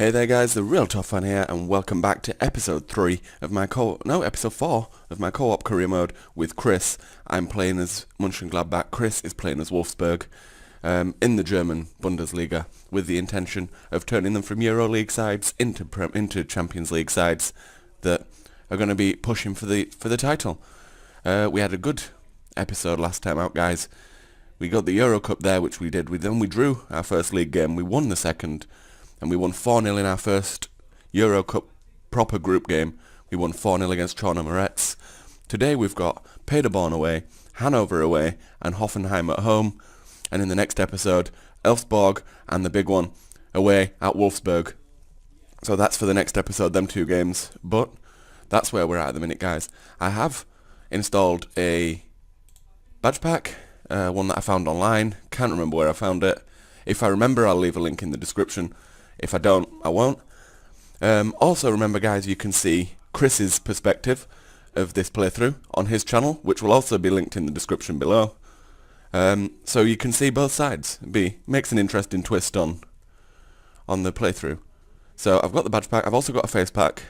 Hey there guys, therealtofffan here, and welcome back to episode 3 of my episode 4 of my co-op career mode with Chris. I'm playing as Mönchengladbach, Chris is playing as Wolfsburg, in the German Bundesliga, with the intention of turning them from EuroLeague sides into Champions League sides that are going to be pushing for the title. We had a good episode last time out, guys. We got the Euro Cup there, which we did. Then we drew our first league game, we won the second, and we won 4-0 in our first Euro Cup proper group game. We won 4-0 against Chorna Moretz. Today we've got Paderborn away, Hanover away, and Hoffenheim at home. And in the next episode, Elfsborg and the big one away at Wolfsburg. So that's for the next episode, them two games. But that's where we're at the minute, guys. I have installed a badge pack, one that I found online. Can't remember where I found it. If I remember, I'll leave a link in the description. If I don't, I won't. Also remember, guys, you can see Chris's perspective of this playthrough on his channel, which will also be linked in the description below. So you can see both sides. Makes an interesting twist on the playthrough. So I've got the badge pack. I've also got a face pack,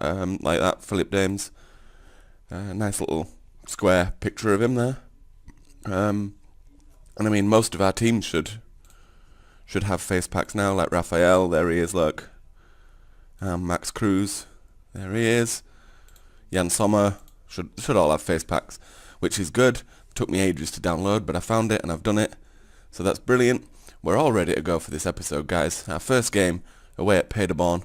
like that, Philip Dames. Nice little square picture of him there. And I mean, most of our teams should have face packs now, like Raphael, there he is, look. Max Cruz, there he is. Jan Sommer, should all have face packs, which is good. Took me ages to download, but I found it and I've done it. So that's brilliant. We're all ready to go for this episode, guys. Our first game, away at Paderborn.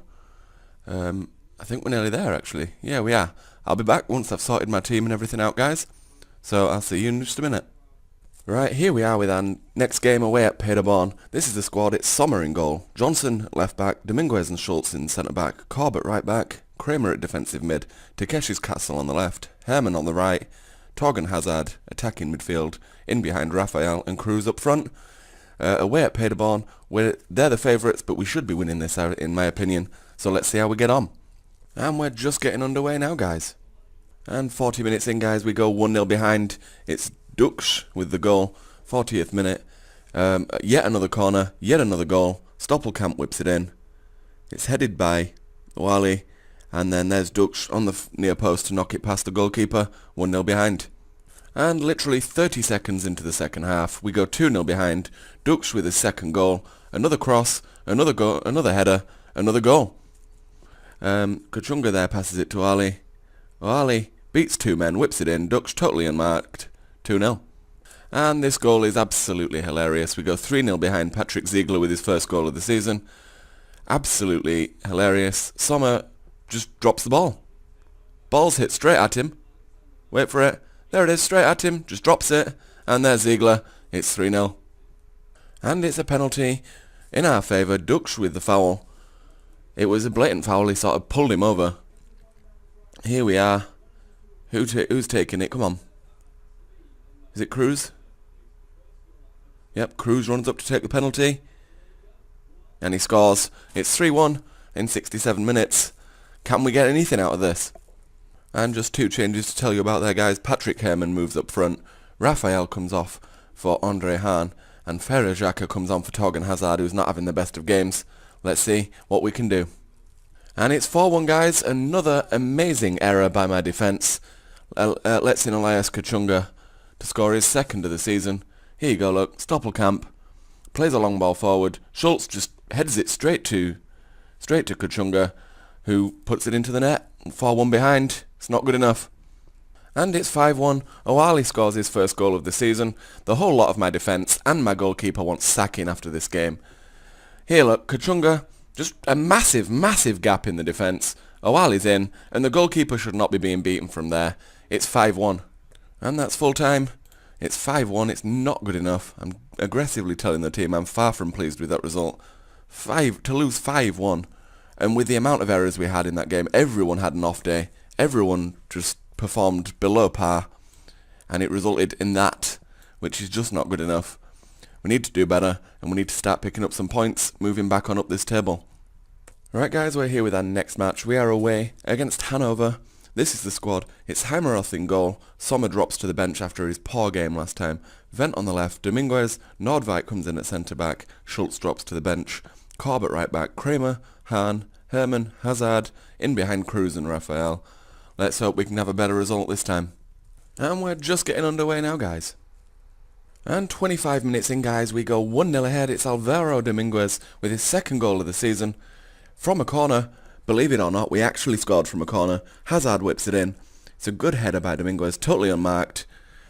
I think we're nearly there, actually. Yeah, we are. I'll be back once I've sorted my team and everything out, guys. So I'll see you in just a minute. Right, here we are with our next game away at Paderborn. This is the squad. It's Sommer in goal, Johnson left back, Dominguez and Schultz in centre back, Corbett right back, Kramer at defensive mid, Takeshi's Castle on the left, Hermann on the right, Torgan Hazard attacking midfield, in behind Raphael and Cruz up front. Away at Paderborn, they're the favourites, but we should be winning this out in my opinion. So let's see how we get on. And we're just getting underway now, guys. And 40 minutes in, guys, we go 1-0 behind. It's Dux with the goal, 40th minute. Yet another corner, yet another goal. Stoppelkamp whips it in. It's headed by Wally, and then there's Dux on the near post to knock it past the goalkeeper. 1-0 behind. And literally 30 seconds into the second half, we go 2-0 behind. Dux with his second goal. Another cross, another goal, another header, another goal. Kachunga there passes it to Ali. Ali beats two men, whips it in. Dux totally unmarked. 2-0. And this goal is absolutely hilarious. We go 3-0 behind. Patrick Ziegler with his first goal of the season. Absolutely hilarious. Sommer just drops the ball. Ball's hit straight at him. Wait for it. There it is, straight at him. Just drops it. And there's Ziegler. It's 3-0. And it's a penalty in our favour. Dux with the foul. It was a blatant foul. He sort of pulled him over. Here we are. Who's taking it? Come on. Is it Cruz? Yep, Cruz runs up to take the penalty. And he scores. It's 3-1 in 67 minutes. Can we get anything out of this? And just two changes to tell you about there, guys. Patrick Hermann moves up front. Raphael comes off for Andre Hahn. And Ferrer Xhaka comes on for Torgan Hazard, who's not having the best of games. Let's see what we can do. And it's 4-1, guys. Another amazing error by my defence. Lets in Elias Kachunga to score his second of the season. Here you go, look. Stoppelkamp plays a long ball forward. Schultz just heads it straight to Kachunga, who puts it into the net. 4-1 behind. It's not good enough. And it's 5-1. Owali scores his first goal of the season. The whole lot of my defence and my goalkeeper wants sacking after this game. Here, look. Kachunga, just a massive, massive gap in the defence. Owali's in, and the goalkeeper should not be being beaten from there. It's 5-1. And that's full time. It's 5-1. It's not good enough. I'm aggressively telling the team I'm far from pleased with that result. To lose 5-1. And with the amount of errors we had in that game, everyone had an off day. Everyone just performed below par. And it resulted in that, which is just not good enough. We need to do better, and we need to start picking up some points, moving back on up this table. Right, guys, we're here with our next match. We are away against Hanover. This is the squad. It's Heimeroth in goal. Sommer drops to the bench after his poor game last time. Vent on the left. Dominguez. Nordvik comes in at centre-back. Schultz drops to the bench. Corbett right back. Kramer. Hahn, Herman, Hazard, in behind Cruz and Raphael. Let's hope we can have a better result this time. And we're just getting underway now, guys. And 25 minutes in, guys, we go 1-0 ahead. It's Alvaro Dominguez with his second goal of the season. From a corner, believe it or not, we actually scored from a corner. Hazard whips it in. It's a good header by Dominguez, totally unmarked.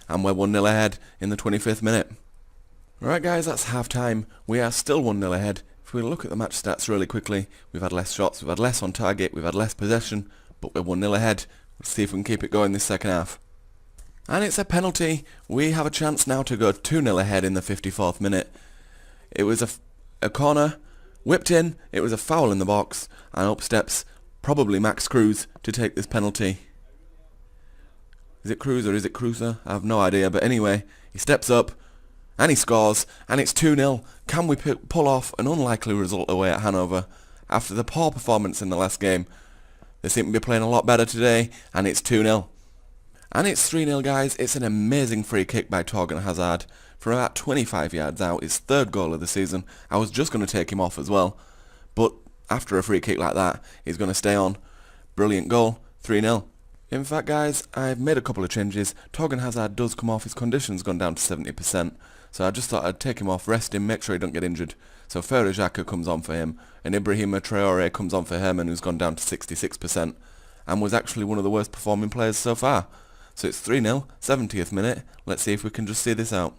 And we're 1-0 ahead in the 25th minute. Right, guys, that's half-time. We are still 1-0 ahead. If we look at the match stats really quickly, we've had less shots, we've had less on target, we've had less possession, but we're 1-0 ahead. Let's see if we can keep it going this second half. And it's a penalty. We have a chance now to go 2-0 ahead in the 54th minute. It was a corner, whipped in, it was a foul in the box, and up steps probably Max Cruz to take this penalty. Is it Cruz or is it Cruiser? I have no idea, but anyway, he steps up, and he scores, and it's 2-0. Can we pull off an unlikely result away at Hanover? After the poor performance in the last game, they seem to be playing a lot better today, and it's 2-0. And it's 3-0, guys. It's an amazing free kick by Torgan Hazard from about 25 yards out. His third goal of the season. I was just going to take him off as well, but after a free kick like that, he's going to stay on. Brilliant goal, 3-0. In fact, guys, I've made a couple of changes. Torgan Hazard does come off. His condition's gone down to 70%, so I just thought I'd take him off, rest him, make sure he don't get injured. So Ferrer Xhaka comes on for him, and Ibrahima Traore comes on for Herman, who's gone down to 66%, and was actually one of the worst performing players so far. So it's 3-0, 70th minute. Let's see if we can just see this out.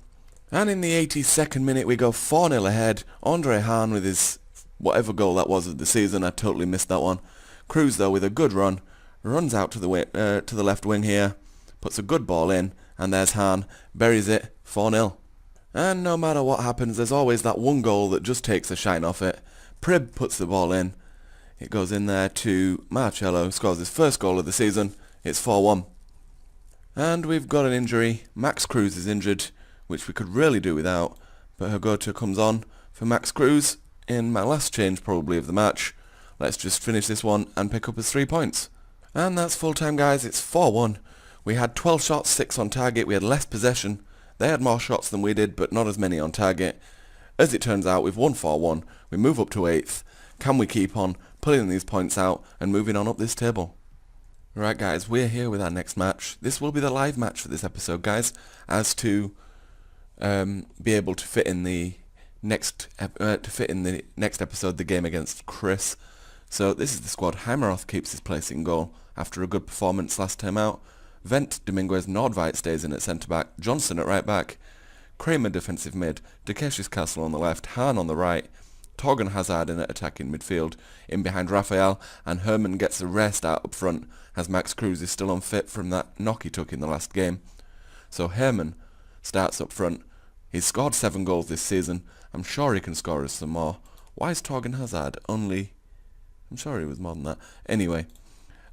And in the 82nd minute, we go 4-0 ahead. Andre Hahn with his whatever goal that was of the season. I totally missed that one. Cruz, though, with a good run, runs out to the left wing here, puts a good ball in, and there's Hahn, buries it, 4-0. And no matter what happens, there's always that one goal that just takes the shine off it. Prib puts the ball in. It goes in there to Marcello, who scores his first goal of the season. It's 4-1. And we've got an injury. Max Cruz is injured, which we could really do without, but Hagota comes on for Max Cruz in my last change probably of the match. Let's just finish this one and pick up his 3 points. And that's full time, guys. It's 4-1. We had 12 shots, 6 on target. We had less possession. They had more shots than we did, but not as many on target. As it turns out, we've won 4-1. We move up to 8th. Can we keep on pulling these points out and moving on up this table? Right, guys, we're here with our next match. This will be the live match for this episode, guys, as to be able to fit in the next episode, the game against Chris. So this is the squad. Heimeroth keeps his place in goal after a good performance last time out. Vent, Dominguez, Nordveit stays in at centre back. Johnson at right back. Kramer defensive mid. Dekesh's Castle on the left. Hahn on the right. Torgan Hazard in at attacking midfield. In behind Raphael, and Herman gets a rest out up front as Max Cruz is still unfit from that knock he took in the last game. So Herman starts up front. He's scored 7 goals this season. I'm sure he can score us some more. Why is Torgan Hazard only... I'm sure he was more than that. Anyway,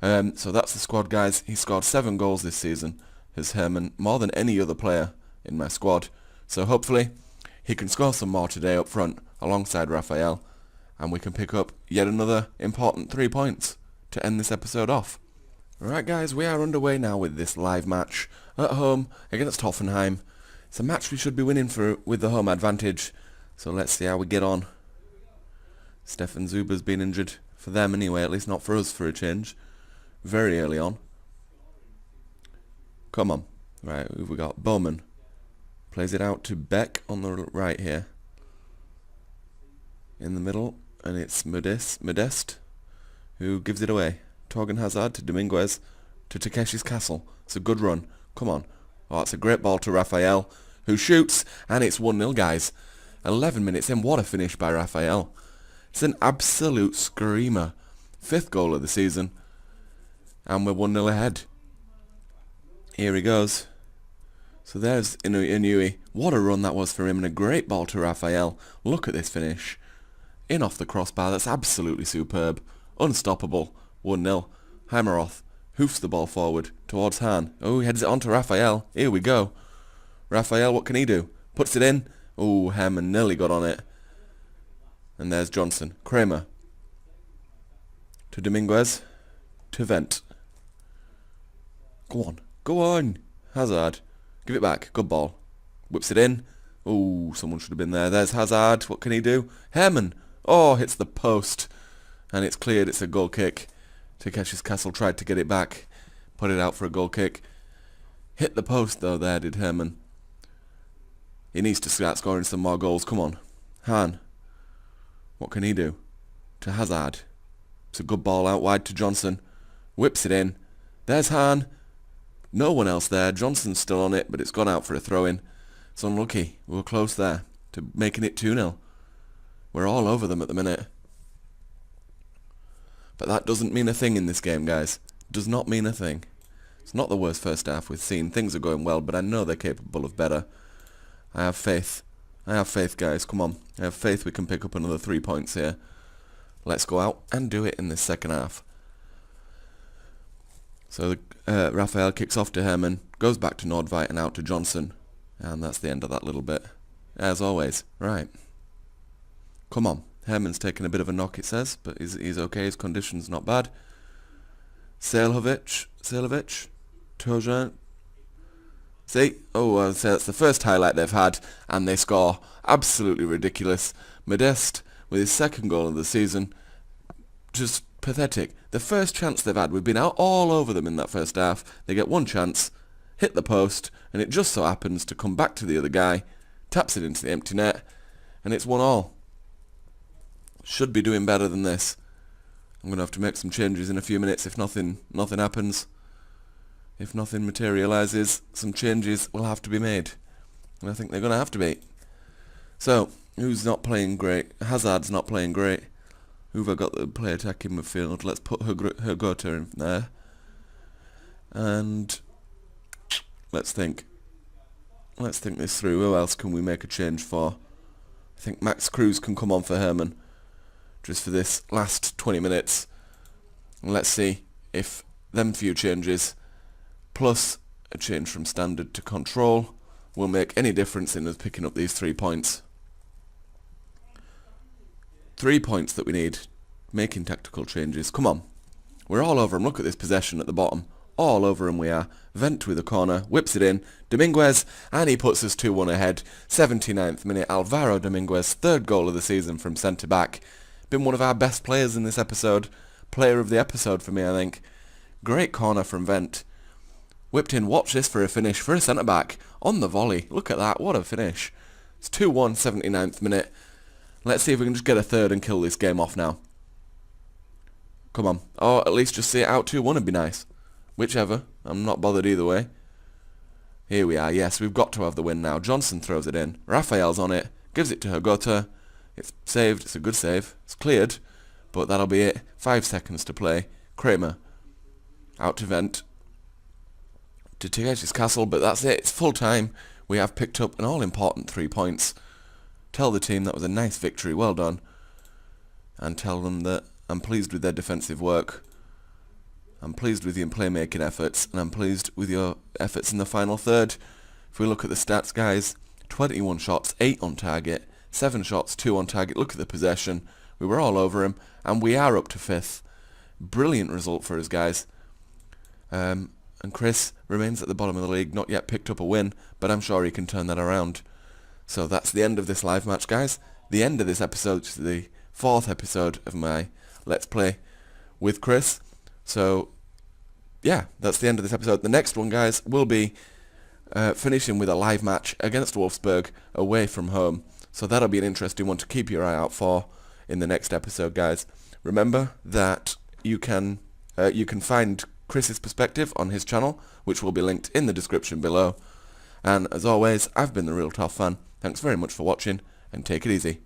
so that's the squad, guys. He scored 7 goals this season as Herman, more than any other player in my squad. So hopefully he can score some more today up front alongside Raphael, and we can pick up yet another important 3 points to end this episode off. Right, guys, we are underway now with this live match at home against Hoffenheim. It's a match we should be winning with the home advantage, so let's see how we get on. Stefan Zuber's been injured, for them anyway, at least not for us for a change, very early on. Come on. Right, who've we got? Bowman plays it out to Beck on the right here. In the middle, and it's Modeste who gives it away. Torgan Hazard to Dominguez to Takeshi's Castle. It's a good run. Come on. Oh, it's a great ball to Raphael, who shoots, and it's 1-0, guys. 11 minutes in. What a finish by Raphael. It's an absolute screamer. 5th goal of the season, and we're 1-0 ahead. Here he goes. So there's Inui. What a run that was for him, and a great ball to Raphael. Look at this finish. In off the crossbar. That's absolutely superb. Unstoppable. 1-0. Heimeroth hoofs the ball forward towards Hahn. Oh, he heads it on to Raphael. Here we go. Raphael, what can he do? Puts it in. Oh, Herman nearly got on it. And there's Johnson. Kramer. To Dominguez. To Vent. Go on. Go on. Hazard. Give it back. Good ball. Whips it in. Oh, someone should have been there. There's Hazard. What can he do? Herman. Oh, hits the post. and it's cleared. It's a goal kick. Takeshi's Castle tried to get it back, put it out for a goal kick. Hit the post though there, did Herman. He needs to start scoring some more goals. Come on. Han. What can he do? To Hazard. It's a good ball out wide to Johnson. Whips it in. There's Han. No one else there. Johnson's still on it, but it's gone out for a throw-in. It's unlucky. We were close there to making it 2-0. We're all over them at the minute. But that doesn't mean a thing in this game, guys. Does not mean a thing. It's not the worst first half we've seen. Things are going well, but I know they're capable of better. I have faith. I have faith, guys. Come on. I have faith we can pick up another 3 points here. Let's go out and do it in this second half. So Raphael kicks off to Herman, goes back to Nordveit and out to Johnson. And that's the end of that little bit. As always. Right. Come on. Herman's taken a bit of a knock, it says, but he's okay. His condition's not bad. Sailovic, Tojan. See? Oh, I'll say that's the first highlight they've had, and they score. Absolutely ridiculous. Modeste, with his second goal of the season, just pathetic. The first chance they've had, we've been out all over them in that first half. They get one chance, hit the post, and it just so happens to come back to the other guy, taps it into the empty net, and it's 1-1. Should be doing better than this. I'm going to have to make some changes in a few minutes if nothing happens. If nothing materialises, some changes will have to be made. And I think they're going to have to be. So, who's not playing great? Hazard's not playing great. Who've I got that play attacking midfield? Let's put Hergota in there. And let's think. Let's think this through. Who else can we make a change for? I think Max Cruz can come on for Herman. Just for this last 20 minutes. And let's see if them few changes, plus a change from standard to control, will make any difference in us picking up these 3 points. 3 points that we need. Making tactical changes. Come on. We're all over him. Look at this possession at the bottom. All over him we are. Vent with a corner. Whips it in. Dominguez. And he puts us 2-1 ahead. 79th minute. Alvaro Dominguez. Third goal of the season from centre-back. Been one of our best players in this episode. Player of the episode for me, I think. Great corner from Vent. Whipped in. Watch this for a finish for a centre-back. On the volley. Look at that. What a finish. It's 2-1, 79th minute. Let's see if we can just get a third and kill this game off now. Come on. Or at least just see it out 2-1 would be nice. Whichever. I'm not bothered either way. Here we are. Yes, we've got to have the win now. Johnson throws it in. Raphael's on it. Gives it to Hergota. It's saved. It's a good save. It's cleared. But that'll be it. 5 seconds to play. Kramer. Out to Vent. To Takeshi's Castle. But that's it. It's full time. We have picked up an all-important 3 points. Tell the team that was a nice victory. Well done. And tell them that I'm pleased with their defensive work. I'm pleased with your playmaking efforts. And I'm pleased with your efforts in the final third. If we look at the stats, guys. 21 shots. 8 on target. 7 shots, 2 on target. Look at the possession. We were all over him. And we are up to 5th. Brilliant result for us, guys. And Chris remains at the bottom of the league. Not yet picked up a win. But I'm sure he can turn that around. So that's the end of this live match, guys. The end of this episode, which is the 4th episode of my Let's Play with Chris. So, yeah, that's the end of this episode. The next one, guys, will be finishing with a live match against Wolfsburg away from home. So that'll be an interesting one to keep your eye out for in the next episode, guys. Remember that you can find Chris's perspective on his channel, which will be linked in the description below. And as always, I've been the Real Toff Fan. Thanks very much for watching, and take it easy.